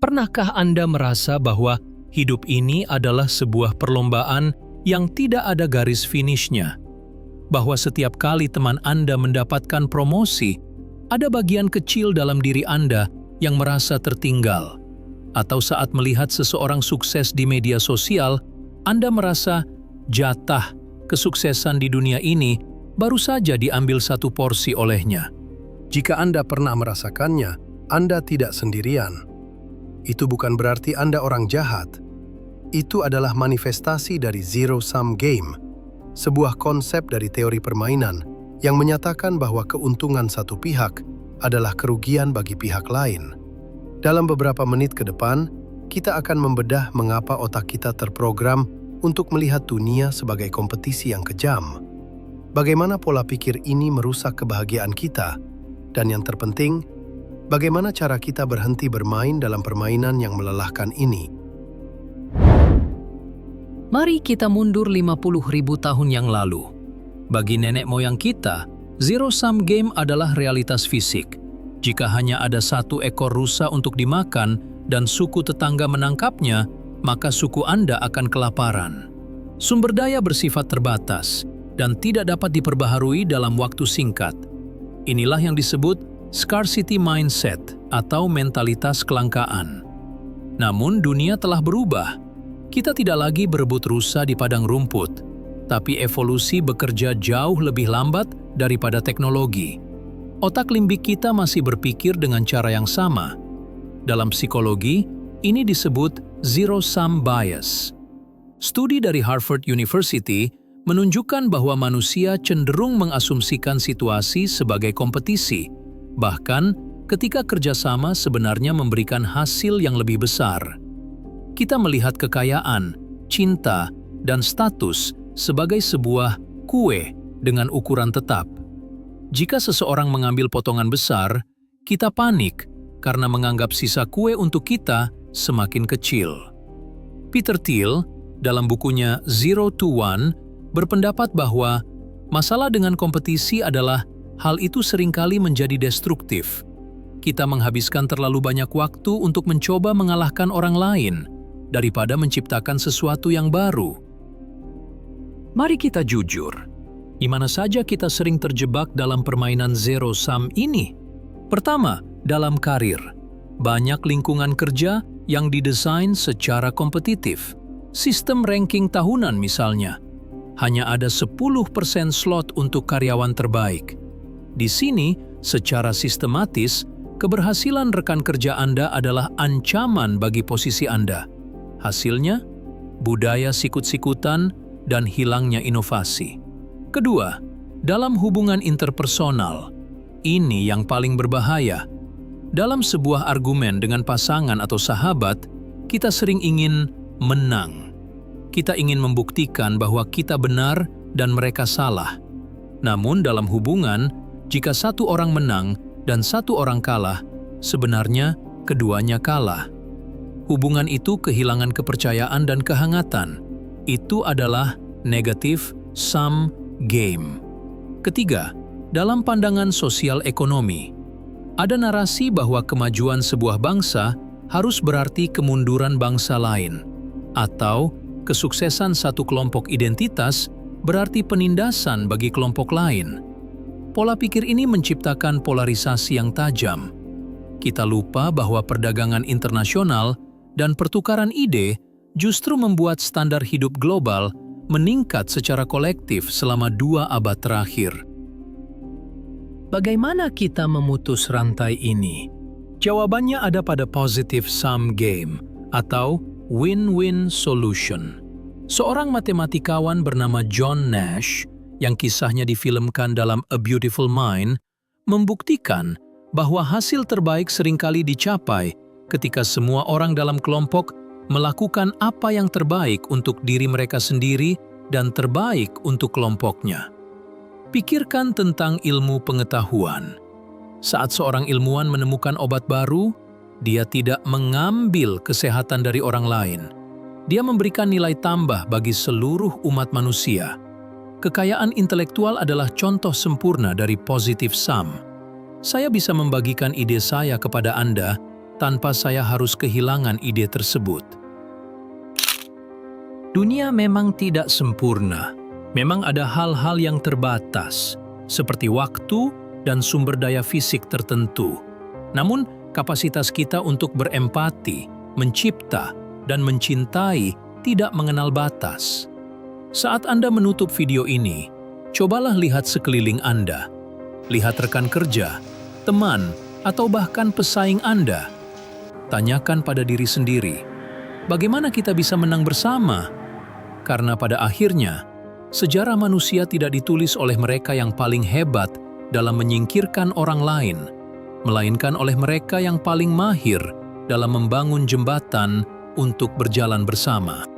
Pernahkah Anda merasa bahwa hidup ini adalah sebuah perlombaan yang tidak ada garis finishnya? Bahwa setiap kali teman Anda mendapatkan promosi, ada bagian kecil dalam diri Anda yang merasa tertinggal. Atau saat melihat seseorang sukses di media sosial, Anda merasa jatah kesuksesan di dunia ini baru saja diambil satu porsi olehnya. Jika Anda pernah merasakannya, Anda tidak sendirian. Itu bukan berarti Anda orang jahat. Itu adalah manifestasi dari zero-sum game, sebuah konsep dari teori permainan yang menyatakan bahwa keuntungan satu pihak adalah kerugian bagi pihak lain. Dalam beberapa menit ke depan, kita akan membedah mengapa otak kita terprogram untuk melihat dunia sebagai kompetisi yang kejam. Bagaimana pola pikir ini merusak kebahagiaan kita, dan yang terpenting, bagaimana cara kita berhenti bermain dalam permainan yang melelahkan ini. Mari kita mundur 50.000 tahun yang lalu. Bagi nenek moyang kita, zero-sum game adalah realitas fisik. Jika hanya ada satu ekor rusa untuk dimakan dan suku tetangga menangkapnya, maka suku Anda akan kelaparan. Sumber daya bersifat terbatas dan tidak dapat diperbaharui dalam waktu singkat. Inilah yang disebut scarcity mindset atau mentalitas kelangkaan. Namun dunia telah berubah. Kita tidak lagi berebut rusa di padang rumput, tapi evolusi bekerja jauh lebih lambat daripada teknologi. Otak limbik kita masih berpikir dengan cara yang sama. Dalam psikologi, ini disebut zero-sum bias. Studi dari Harvard University menunjukkan bahwa manusia cenderung mengasumsikan situasi sebagai kompetisi, bahkan ketika kerjasama sebenarnya memberikan hasil yang lebih besar. Kita melihat kekayaan, cinta, dan status sebagai sebuah kue dengan ukuran tetap. Jika seseorang mengambil potongan besar, kita panik karena menganggap sisa kue untuk kita semakin kecil. Peter Thiel, dalam bukunya Zero to One, berpendapat bahwa masalah dengan kompetisi adalah hal itu seringkali menjadi destruktif. Kita menghabiskan terlalu banyak waktu untuk mencoba mengalahkan orang lain daripada menciptakan sesuatu yang baru. Mari kita jujur, di mana saja kita sering terjebak dalam permainan zero-sum ini? Pertama, dalam karir. Banyak lingkungan kerja yang didesain secara kompetitif. Sistem ranking tahunan misalnya. Hanya ada 10% slot untuk karyawan terbaik. Di sini, secara sistematis, keberhasilan rekan kerja Anda adalah ancaman bagi posisi Anda. Hasilnya, budaya sikut-sikutan dan hilangnya inovasi. Kedua, dalam hubungan interpersonal, ini yang paling berbahaya. Dalam sebuah argumen dengan pasangan atau sahabat, kita sering ingin menang. Kita ingin membuktikan bahwa kita benar dan mereka salah. Namun dalam hubungan, jika satu orang menang dan satu orang kalah, sebenarnya keduanya kalah. Hubungan itu kehilangan kepercayaan dan kehangatan. Itu adalah negative sum game. Ketiga, dalam pandangan sosial ekonomi, ada narasi bahwa kemajuan sebuah bangsa harus berarti kemunduran bangsa lain, atau kesuksesan satu kelompok identitas berarti penindasan bagi kelompok lain. Pola pikir ini menciptakan polarisasi yang tajam. Kita lupa bahwa perdagangan internasional dan pertukaran ide justru membuat standar hidup global meningkat secara kolektif selama 2 abad terakhir. Bagaimana kita memutus rantai ini? Jawabannya ada pada positive sum game atau win-win solution. Seorang matematikawan bernama John Nash yang kisahnya difilmkan dalam A Beautiful Mind membuktikan bahwa hasil terbaik seringkali dicapai ketika semua orang dalam kelompok melakukan apa yang terbaik untuk diri mereka sendiri dan terbaik untuk kelompoknya. Pikirkan tentang ilmu pengetahuan. Saat seorang ilmuwan menemukan obat baru, dia tidak mengambil kesehatan dari orang lain. Dia memberikan nilai tambah bagi seluruh umat manusia. Kekayaan intelektual adalah contoh sempurna dari positive sum. Saya bisa membagikan ide saya kepada Anda, tanpa saya harus kehilangan ide tersebut. Dunia memang tidak sempurna. Memang ada hal-hal yang terbatas, seperti waktu dan sumber daya fisik tertentu. Namun, kapasitas kita untuk berempati, mencipta, dan mencintai tidak mengenal batas. Saat Anda menutup video ini, cobalah lihat sekeliling Anda. Lihat rekan kerja, teman, atau bahkan pesaing Anda. Tanyakan pada diri sendiri, bagaimana kita bisa menang bersama? Karena pada akhirnya, sejarah manusia tidak ditulis oleh mereka yang paling hebat dalam menyingkirkan orang lain, melainkan oleh mereka yang paling mahir dalam membangun jembatan untuk berjalan bersama.